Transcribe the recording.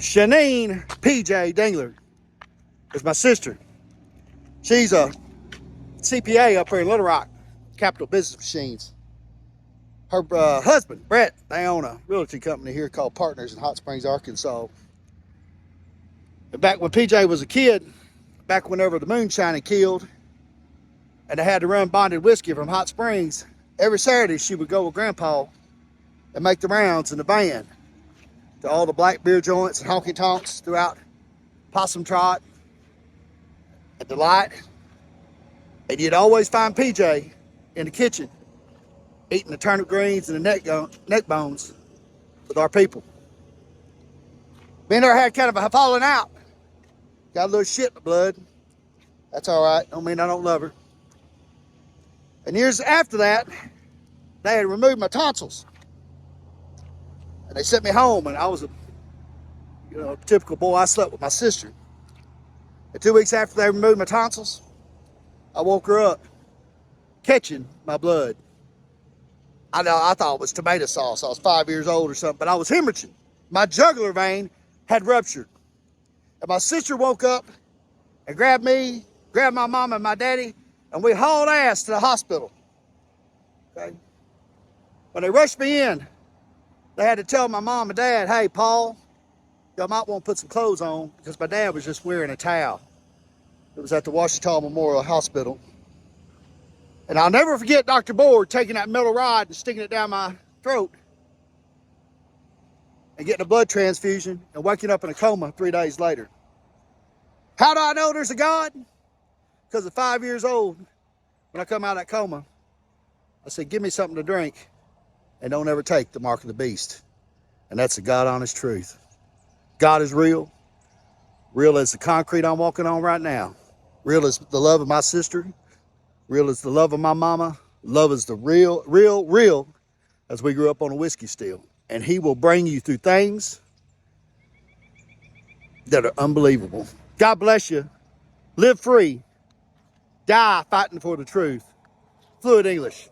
Shanine PJ Dingler is my sister. She's a CPA up here in Little Rock, Capital Business Machines. Her husband, Brett, they own a realty company here called Partners in Hot Springs, Arkansas. And back when PJ was a kid, back whenever the moonshine had killed, and they had to run bonded whiskey from Hot Springs, every Saturday she would go with Grandpa and make the rounds in the van to all the black beer joints and honky tonks throughout Possum Trot and Delight. And you'd always find PJ in the kitchen eating the turnip greens and the neck bones with our people. Me and her had kind of a falling out. Got a little shit in the blood. That's all right. Don't mean I don't love her. And years after that, they had removed my tonsils. And they sent me home, and I was a typical boy. I slept with my sister. And 2 weeks after they removed my tonsils, I woke her up catching my blood. I thought it was tomato sauce. I was 5 years old or something, but I was hemorrhaging. My jugular vein had ruptured. And my sister woke up and grabbed me, grabbed my mom and my daddy, and we hauled ass to the hospital. Okay? When they rushed me in, they had to tell my mom and dad, hey, Paul, y'all might want to put some clothes on, because my dad was just wearing a towel. It was at the Ouachita Memorial Hospital. And I'll never forget Dr. Board taking that metal rod and sticking it down my throat and getting a blood transfusion and waking up in a coma 3 days later. How do I know there's a God? Because at 5 years old, when I come out of that coma, I said, give me something to drink and don't ever take the mark of the beast. And that's the God honest truth. God is real. Real as the concrete I'm walking on right now. Real as the love of my sister. Real as the love of my mama. Love is the real as we grew up on a whiskey still. And he will bring you through things that are unbelievable. God bless you. Live free. Die fighting for the truth. Fluid English.